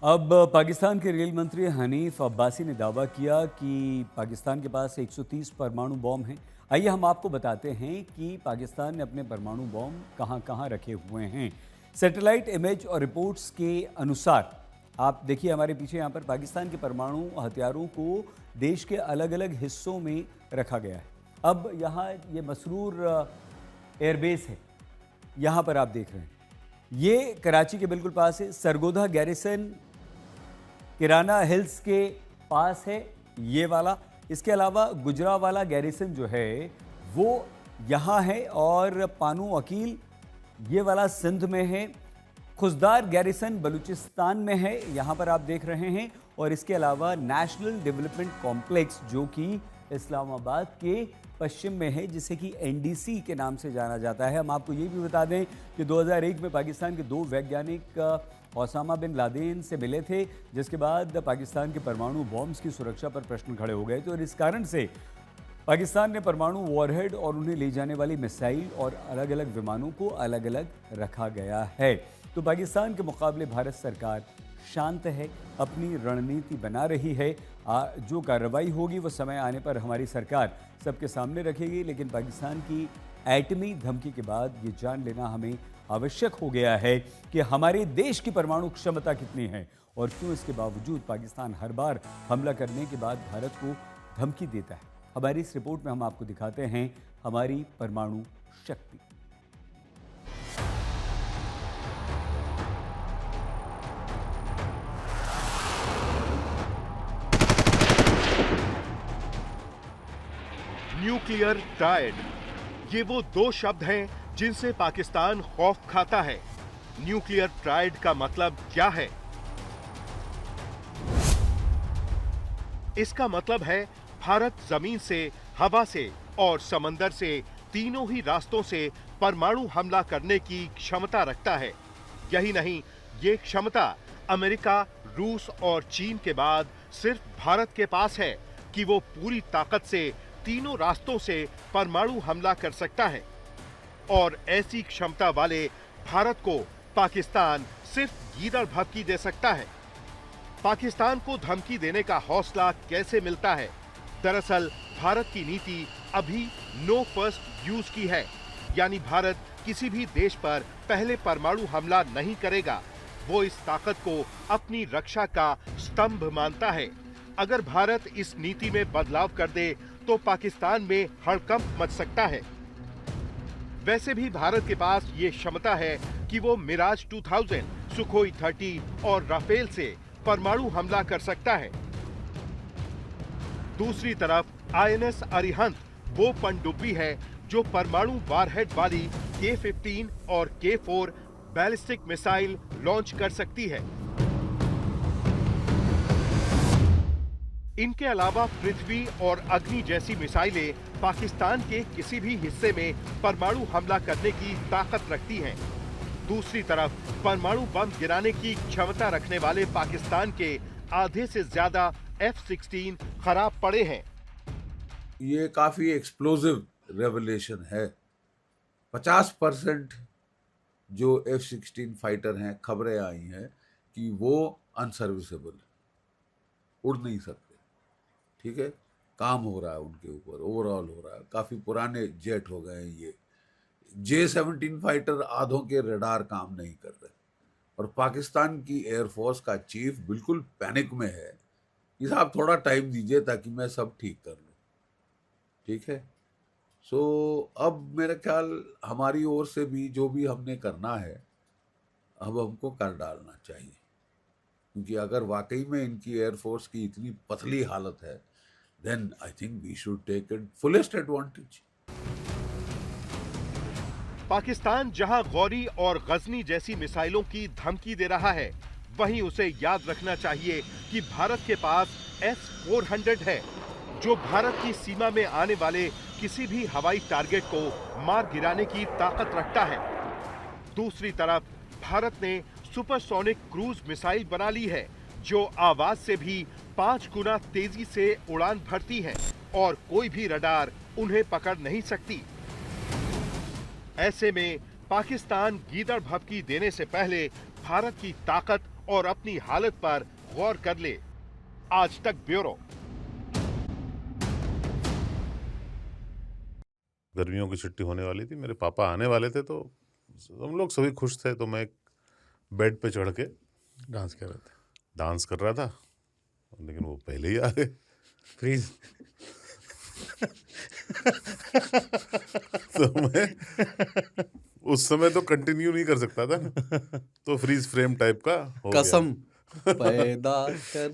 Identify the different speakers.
Speaker 1: अब पाकिस्तान के रेल मंत्री हनीफ अब्बासी ने दावा किया कि पाकिस्तान के पास 130 परमाणु बॉम्ब हैं। आइए हम आपको बताते हैं कि पाकिस्तान ने अपने परमाणु बॉम्ब कहां कहां रखे हुए हैं। सैटेलाइट इमेज और रिपोर्ट्स के अनुसार आप देखिए हमारे पीछे यहाँ पर पाकिस्तान के परमाणु हथियारों को देश के अलग अलग हिस्सों में रखा गया है। अब यहाँ ये मसरूर एयरबेस है, यहाँ पर आप देख रहे हैं, ये कराची के बिल्कुल पास है। सरगोधा गैरिसन किराना हिल्स के पास है ये वाला। इसके अलावा गुजरावाला गैरिसन जो है वो यहाँ है, और पानू अकील ये वाला सिंध में है। खुजदार गैरिसन बलूचिस्तान में है, यहाँ पर आप देख रहे हैं। और इसके अलावा नेशनल डेवलपमेंट कॉम्प्लेक्स जो कि इस्लामाबाद के पश्चिम में है, जिसे कि एनडीसी के नाम से जाना जाता है। हम आपको ये भी बता दें कि 2001 में पाकिस्तान के 2 वैज्ञानिक ओसामा बिन लादेन से मिले थे, जिसके बाद पाकिस्तान के परमाणु बॉम्ब्स की सुरक्षा पर प्रश्न खड़े हो गए थे। और इस कारण से पाकिस्तान ने परमाणु वॉरहेड और उन्हें ले जाने वाली मिसाइल और अलग अलग विमानों को अलग अलग रखा गया है। तो पाकिस्तान के मुकाबले भारत सरकार शांत है, अपनी रणनीति बना रही है। जो कार्रवाई होगी वो समय आने पर हमारी सरकार सबके सामने रखेगी। लेकिन पाकिस्तान की एटमी धमकी के बाद ये जान लेना हमें आवश्यक हो गया है कि हमारे देश की परमाणु क्षमता कितनी है, और क्यों इसके बावजूद पाकिस्तान हर बार हमला करने के बाद भारत को धमकी देता है। हमारी इस रिपोर्ट में हम आपको दिखाते हैं हमारी परमाणु शक्ति।
Speaker 2: न्यूक्लियर ट्रायड, ये वो 2 शब्द हैं जिनसे पाकिस्तान खौफ खाता है। न्यूक्लियर ट्रायड का मतलब क्या है? इसका मतलब है भारत जमीन से, हवा से और समंदर से, तीनों ही रास्तों से परमाणु हमला करने की क्षमता रखता है। यही नहीं, ये क्षमता अमेरिका, रूस और चीन के बाद सिर्फ भारत के पास है कि वो पूरी ताकत से तीनों रास्तों से परमाणु हमला कर सकता है। और ऐसी क्षमता वाले भारत को पाकिस्तान सिर्फ गीदड़ भभकी दे सकता है। पाकिस्तान को धमकी देने का हौसला कैसे मिलता है? दरअसल भारत की नीति अभी नो फर्स्ट यूज की है, यानी भारत किसी भी देश पर पहले परमाणु हमला नहीं करेगा। वो इस ताकत को अपनी रक्षा का स्तंभ मानता है। अगर भारत इस नीति में बदलाव कर दे तो पाकिस्तान में हड़कंप मच सकता है। वैसे भी भारत के पास ये क्षमता है कि वो मिराज 2000, सुखोई 30 और राफेल से परमाणु हमला कर सकता है। दूसरी तरफ आईएनएस अरिहंत वो पनडुब्बी है जो परमाणु वारहेड वाली K-15 और K-4 बैलिस्टिक मिसाइल लॉन्च कर सकती है। इनके अलावा पृथ्वी और अग्नि जैसी मिसाइलें पाकिस्तान के किसी भी हिस्से में परमाणु हमला करने की ताकत रखती हैं। दूसरी तरफ परमाणु बम गिराने की क्षमता रखने वाले पाकिस्तान के आधे से ज्यादा F-16 खराब पड़े हैं।
Speaker 3: ये काफी एक्सप्लोसिव रेवलेशन है। 50% जो F-16 फाइटर हैं, खबरें आई हैं कि वो अनसर्विसेबल, उड़ नहीं सकते। ठीक है, काम हो रहा है उनके ऊपर, ओवरऑल हो रहा है। काफी पुराने जेट हो गए हैं ये। J-17 फाइटर आधों के रडार काम नहीं कर रहे, और पाकिस्तान की एयरफोर्स का चीफ बिल्कुल पैनिक में है कि साहब थोड़ा टाइम दीजिए ताकि मैं सब ठीक कर लूँ। ठीक है, सो अब मेरा ख्याल हमारी ओर से भी जो भी हमने करना है अब हमको कर डालना चाहिए, क्योंकि अगर वाकई में इनकी एयरफोर्स की इतनी पतली हालत है, then I think we should take it fullest advantage.
Speaker 2: Pakistan जहां गौरी और गजनी जैसी मिसाइलों की धमकी दे रहा है, वहीं उसे याद रखना चाहिए कि भारत के पास S-400 है, जो भारत की सीमा में आने वाले किसी भी हवाई टारगेट को मार गिराने की ताकत रखता है। दूसरी तरफ भारत ने सुपरसोनिक क्रूज मिसाइल बना ली है, जो आवाज से भी 5 गुना तेजी से उड़ान भरती है और कोई भी रडार उन्हें पकड़ नहीं सकती। ऐसे में पाकिस्तान गीदड़ भभकी देने से पहले भारत की ताकत और अपनी हालत पर गौर कर ले। आज तक ब्यूरो।
Speaker 4: गर्मियों की छुट्टी होने वाली थी, मेरे पापा आने वाले थे, तो हम लोग सभी खुश थे। तो मैं एक बेड पे चढ़ के
Speaker 5: डांस कर रहे थे।
Speaker 4: डांस कर रहा था, लेकिन वो पहले ही आ गए।
Speaker 5: फ्रीज।
Speaker 4: तो मैं उस समय तो कंटिन्यू नहीं कर सकता था ना, तो फ्रीज फ्रेम टाइप का हो गया।
Speaker 5: कसम पैदा कर